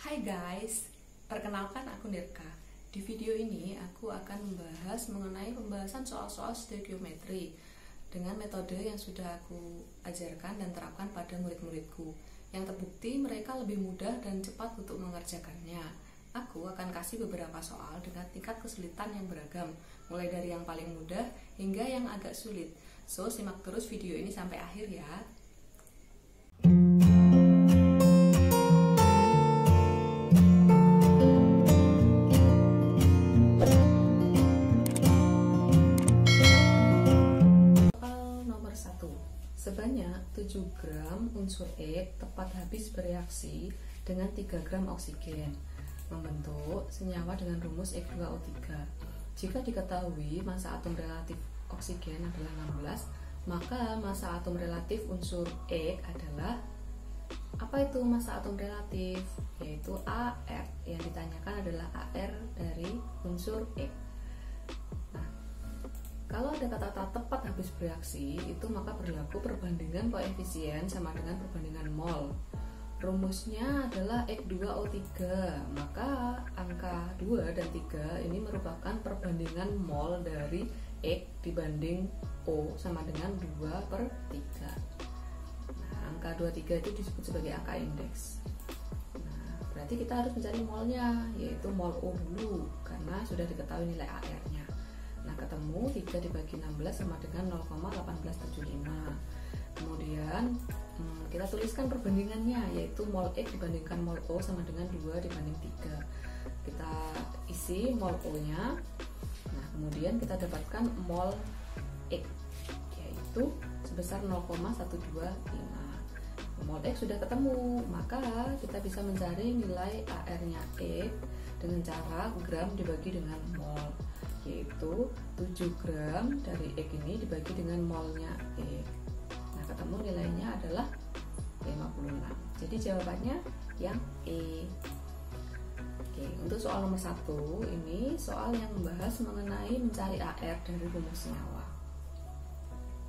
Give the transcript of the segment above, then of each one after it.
Hai guys, perkenalkan aku Nirka. Di video ini aku akan membahas mengenai pembahasan soal-soal stoikiometri dengan metode yang sudah aku ajarkan dan terapkan pada murid-muridku. Yang terbukti mereka lebih mudah dan cepat untuk mengerjakannya. Aku akan kasih beberapa soal dengan tingkat kesulitan yang beragam, mulai dari yang paling mudah hingga yang agak sulit. So, simak terus video ini sampai akhir ya. Sebanyak 7 gram unsur X tepat habis bereaksi dengan 3 gram oksigen membentuk senyawa dengan rumus X2O3. Jika diketahui massa atom relatif oksigen adalah 16, maka massa atom relatif unsur X adalah, apa itu massa atom relatif? Yaitu AR. Yang ditanyakan adalah AR dari unsur X. Kalau ada kata-kata tepat habis bereaksi, itu maka berlaku perbandingan koefisien sama dengan perbandingan mol. Rumusnya adalah X2O3, maka angka 2 dan 3 ini merupakan perbandingan mol dari X dibanding O sama dengan 2/3. Nah, angka 23 itu disebut sebagai angka indeks. Nah, berarti kita harus mencari molnya, yaitu mol O dulu, karena sudah diketahui nilai AR-nya. Nah, ketemu 3 dibagi 16 sama dengan 0,1875. Kemudian kita tuliskan perbandingannya, yaitu mol X dibandingkan mol O sama dengan 2 dibanding 3. Kita isi mol O-nya. Nah, kemudian kita dapatkan mol X, yaitu sebesar 0,125. Mol X sudah ketemu, maka kita bisa mencari nilai AR-nya X dengan cara gram dibagi dengan mol, yaitu 7 gram dari X ini dibagi dengan molnya X. Nah, ketemu nilainya adalah 56. Jadi jawabannya yang E. Oke, untuk soal nomor 1 ini soal yang membahas mengenai mencari AR dari rumus senyawa.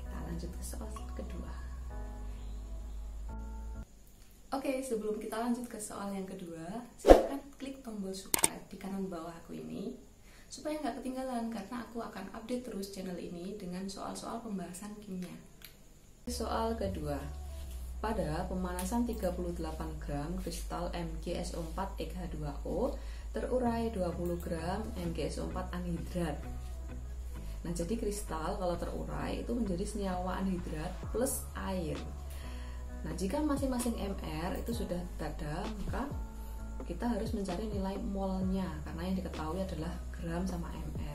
Kita lanjut ke soal kedua. Oke, sebelum kita lanjut ke soal yang kedua, silakan klik tombol subscribe di kanan bawah aku ini supaya nggak ketinggalan, karena aku akan update terus channel ini dengan soal-soal pembahasan kimia. Soal kedua, pada pemanasan 38 gram kristal MgSO4X2O terurai 20 gram MgSO4 anhidrat. Nah, jadi kristal kalau terurai itu menjadi senyawa anhidrat plus air. Nah, jika masing-masing MR itu sudah ada, maka kita harus mencari nilai molnya, karena yang diketahui adalah gram sama MR.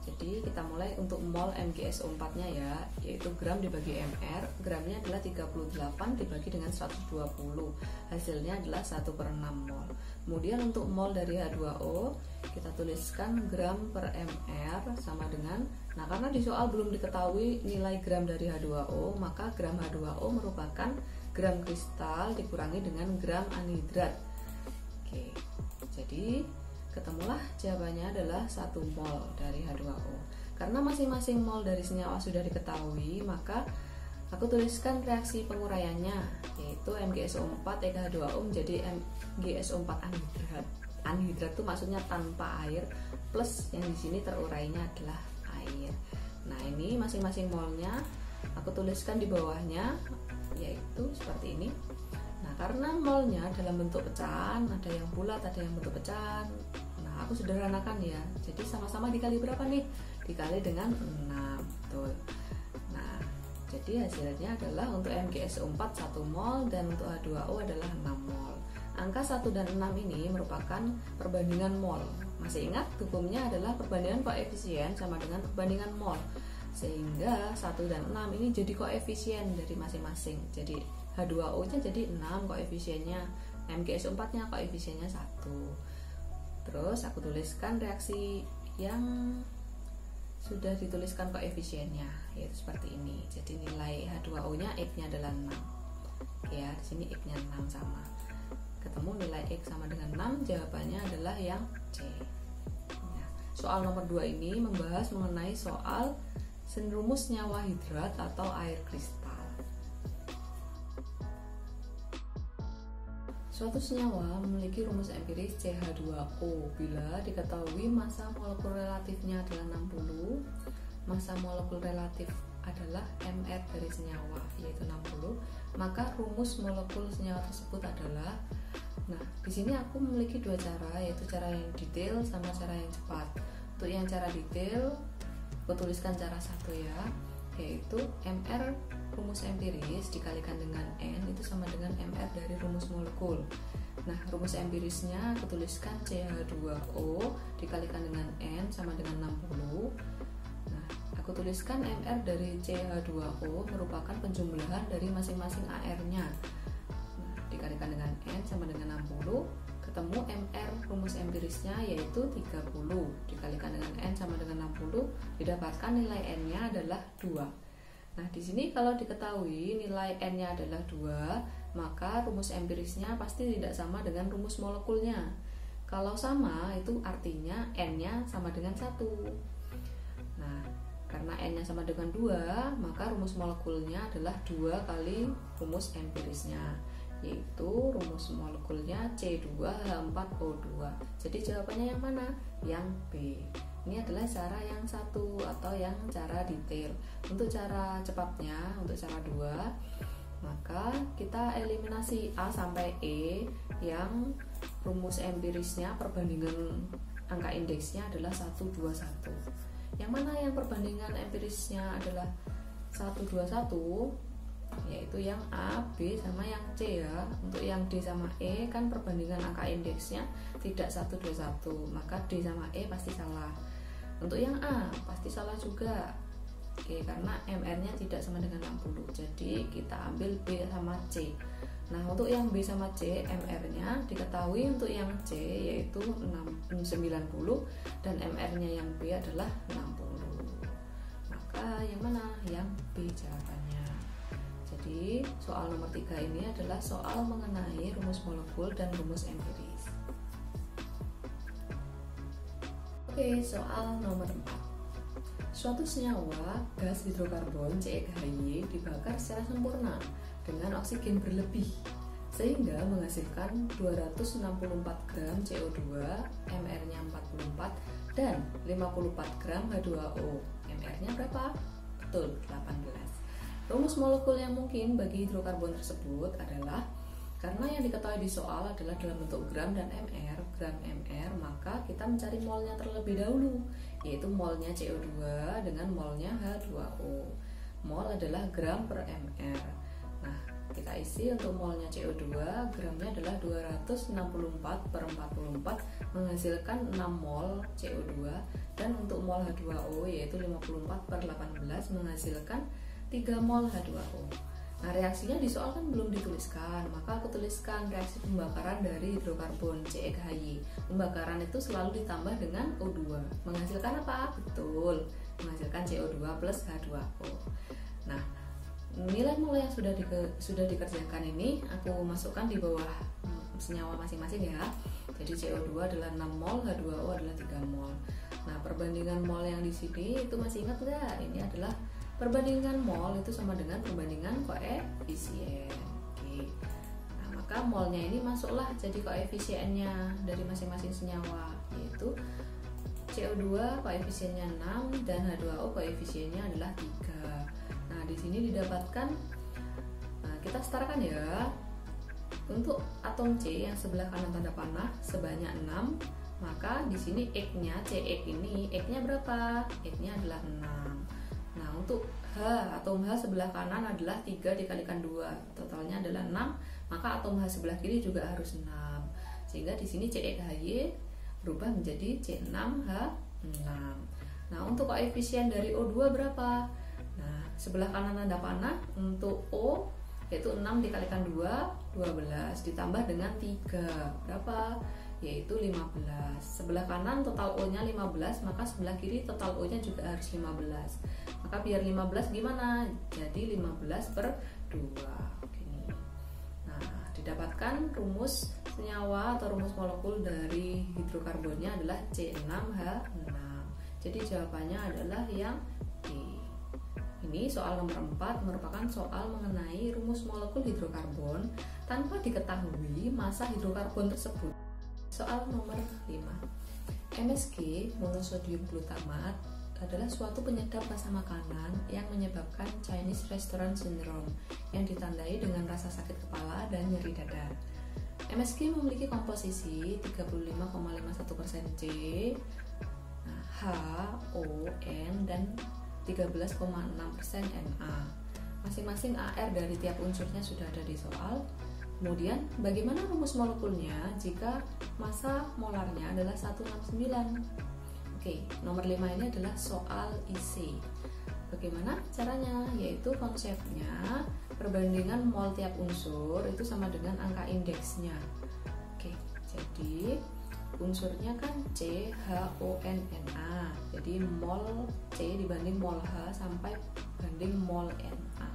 Jadi kita mulai untuk mol MgSO4-nya ya, yaitu gram dibagi MR. Gramnya adalah 38 dibagi dengan 120. Hasilnya adalah 1/6 mol. Kemudian untuk mol dari H2O, kita tuliskan gram per MR sama dengan, nah karena di soal belum diketahui nilai gram dari H2O, maka gram H2O merupakan gram kristal dikurangi dengan gram anhidrat. Oke, jadi ketemulah jawabannya adalah 1 mol dari H2O. Karena masing-masing mol dari senyawa sudah diketahui, maka aku tuliskan reaksi penguraiannya, yaitu MgSO4 H2O menjadi MgSO4 anhidrat. Anhidrat itu maksudnya tanpa air, plus yang di sini terurainya adalah air. Nah, ini masing-masing molnya aku tuliskan di bawahnya, yaitu seperti ini. Nah, karena molnya dalam bentuk pecahan, ada yang bulat, ada yang bentuk pecahan. Nah, aku sederhanakan ya. Jadi sama-sama dikali berapa nih? Dikali dengan 6. Betul. Nah, jadi hasilnya adalah untuk MgSO4 1 mol dan untuk H2O adalah 6 mol. Angka 1 dan 6 ini merupakan perbandingan mol. Masih ingat hukumnya adalah perbandingan koefisien sama dengan perbandingan mol. Sehingga 1 dan 6 ini jadi koefisien dari masing-masing. Jadi H2O-nya jadi 6 koefisiennya, MgSO4-nya koefisiennya 1. Terus aku tuliskan reaksi yang sudah dituliskan koefisiennya, yaitu seperti ini. Jadi nilai H2O-nya X-nya adalah 6. Oke ya, di sini X-nya 6 sama. Ketemu nilai X sama dengan 6, jawabannya adalah yang C. Nah, soal nomor 2 ini membahas mengenai soal rumus senyawa hidrat atau air kristal. Suatu senyawa memiliki rumus empiris CH2O bila diketahui massa molekul relatifnya adalah 60, massa molekul relatif adalah Mr dari senyawa yaitu 60, maka rumus molekul senyawa tersebut adalah. Nah, di sini aku memiliki dua cara, yaitu cara yang detail sama cara yang cepat. Untuk yang cara detail, aku tuliskan cara satu ya, yaitu Mr rumus empiris dikalikan dengan N itu sama dengan Mr dari rumus molekul. Nah, rumus empirisnya aku tuliskan CH2O dikalikan dengan N sama dengan 60. Nah, aku tuliskan Mr dari CH2O merupakan penjumlahan dari masing-masing AR-nya. Nah, dikalikan dengan N sama dengan 60, ketemu Mr rumus empirisnya yaitu 30 dikalikan dengan N sama dengan 60, didapatkan nilai N-nya adalah 2. Nah, di sini kalau diketahui nilai N-nya adalah 2, maka rumus empirisnya pasti tidak sama dengan rumus molekulnya. Kalau sama, itu artinya N-nya sama dengan 1. Nah, karena N-nya sama dengan 2, maka rumus molekulnya adalah 2 kali rumus empirisnya, yaitu rumus molekulnya C2H4O2. Jadi jawabannya yang mana? Yang B. Ini adalah cara yang satu atau yang cara detail. Untuk cara cepatnya, untuk cara 2, maka kita eliminasi A sampai E yang rumus empirisnya perbandingan angka indeksnya adalah 1, 2, 1. Yang mana yang perbandingan empirisnya adalah 1, 2, 1, yaitu yang A, B, sama yang C ya. Untuk yang D sama E kan perbandingan angka indeksnya tidak 1, 2, 1, maka D sama E pasti salah. Untuk yang A pasti salah juga. Oke, karena MR-nya tidak sama dengan 60. Jadi kita ambil B sama C. Nah, untuk yang B sama C, MR-nya diketahui untuk yang C yaitu 90 dan MR-nya yang B adalah 60. Maka yang mana? Yang B jawabannya. Jadi soal nomor 3 ini adalah soal mengenai rumus molekul dan rumus empiris. Oke, soal nomor 4. Suatu senyawa gas hidrokarbon CH4 dibakar secara sempurna dengan oksigen berlebih sehingga menghasilkan 264 gram CO2, Mr-nya 44 dan 54 gram H2O. Mr-nya berapa? Betul, 18. Rumus molekul yang mungkin bagi hidrokarbon tersebut adalah, karena yang diketahui di soal adalah dalam bentuk gram dan mr, gram mr, maka kita mencari molnya terlebih dahulu, yaitu molnya CO2 dengan molnya H2O. Mol adalah gram per mr. Nah, kita isi untuk molnya CO2, gramnya adalah 264 per 44 menghasilkan 6 mol CO2, dan untuk mol H2O yaitu 54 per 18 menghasilkan 3 mol H2O. Nah, reaksinya di soal kan belum dituliskan, maka aku tuliskan reaksi pembakaran dari hidrokarbon CH4. Pembakaran itu selalu ditambah dengan O2. Menghasilkan apa? Betul, menghasilkan CO2 plus H2O. Nah, nilai mol yang sudah dikerjakan ini aku masukkan di bawah senyawa masing-masing ya. Jadi CO2 adalah 6 mol, H2O adalah 3 mol. Nah, perbandingan mol yang di sini itu masih ingat nggak? Ini adalah perbandingan mol itu sama dengan perbandingan koefisien. Oke. Nah, maka molnya ini masuklah jadi koefisiennya dari masing-masing senyawa, yaitu CO2 koefisiennya 6 dan H2O koefisiennya adalah 3. Nah, di sini didapatkan, nah, kita setarakan ya. Untuk atom C yang sebelah kanan tanda panah sebanyak 6, maka di sini X-nya, CX ini, X-nya berapa? X-nya adalah 6. Nah, untuk H, atom H sebelah kanan adalah 3 dikalikan 2, totalnya adalah 6, maka atom H sebelah kiri juga harus 6. Sehingga di sini CXHY berubah menjadi C6H6. Nah, untuk koefisien dari O2 berapa? Nah, sebelah kanan tanda panah untuk O yaitu 6 dikalikan 2, 12 ditambah dengan 3, berapa? Yaitu 15. Sebelah kanan total O-nya 15, maka sebelah kiri total O-nya juga harus 15. Maka biar 15 gimana? Jadi 15 per 2. Begini. Nah, didapatkan rumus senyawa atau rumus molekul dari hidrokarbonnya adalah C6H6. Jadi jawabannya adalah yang D. Ini ini, soal nomor 4 merupakan soal mengenai rumus molekul hidrokarbon tanpa diketahui massa hidrokarbon tersebut. Soal nomor 5. MSG, monosodium glutamat, adalah suatu penyedap rasa makanan yang menyebabkan Chinese Restaurant Syndrome yang ditandai dengan rasa sakit kepala dan nyeri dada. MSG memiliki komposisi 35,51% C, H, O, N, dan 13,6% Na. Masing-masing AR dari tiap unsurnya sudah ada di soal. Kemudian, bagaimana rumus molekulnya jika massa molarnya adalah 169? Oke, nomor 5 ini adalah soal IC. Bagaimana caranya? Yaitu konsepnya perbandingan mol tiap unsur itu sama dengan angka indeksnya. Oke, jadi unsurnya kan C, H, O, N, Na. Jadi mol C dibanding mol H sampai banding mol Na.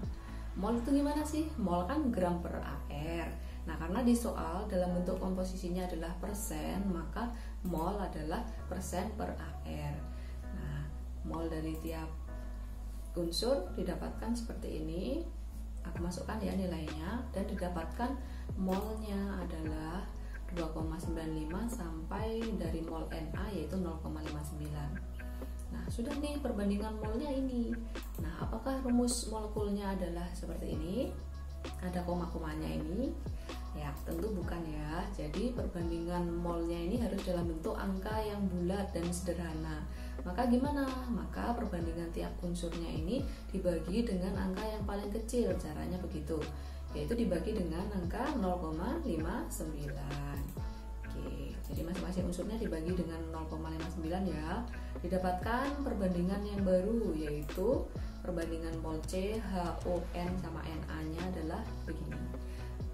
Mol itu gimana sih? Mol kan gram per AR. Nah, karena di soal dalam bentuk komposisinya adalah persen, maka mol adalah persen per AR. Nah, mol dari tiap unsur didapatkan seperti ini. Aku masukkan ya nilainya, dan didapatkan molnya adalah 2,95 sampai dari mol Na yaitu 0,59. Nah, sudah nih perbandingan molnya ini. Nah, apakah rumus molekulnya adalah seperti ini? Ada koma-komanya ini? Ya, tentu bukan ya. Jadi perbandingan molnya ini harus dalam bentuk angka yang bulat dan sederhana. Maka gimana? Maka perbandingan tiap unsurnya ini dibagi dengan angka yang paling kecil. Caranya begitu, yaitu dibagi dengan angka 0,59. Oke, jadi masing-masing unsurnya dibagi dengan 0,59 ya. Didapatkan perbandingan yang baru, yaitu perbandingan mol C, H, O, N sama Na nya adalah begini.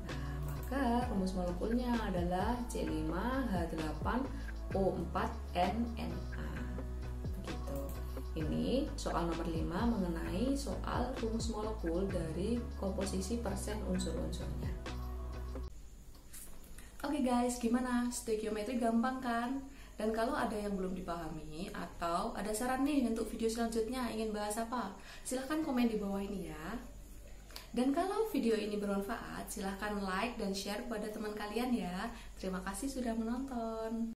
Nah, maka rumus molekulnya adalah C5H8O4NNa. Begitu. Ini soal nomor 5 mengenai soal rumus molekul dari komposisi persen unsur-unsurnya. Oke guys, gimana? Stoikiometri gampang kan? Dan kalau ada yang belum dipahami atau ada saran nih untuk video selanjutnya ingin bahas apa, silahkan komen di bawah ini ya. Dan kalau video ini bermanfaat, silahkan like dan share kepada teman kalian ya. Terima kasih sudah menonton.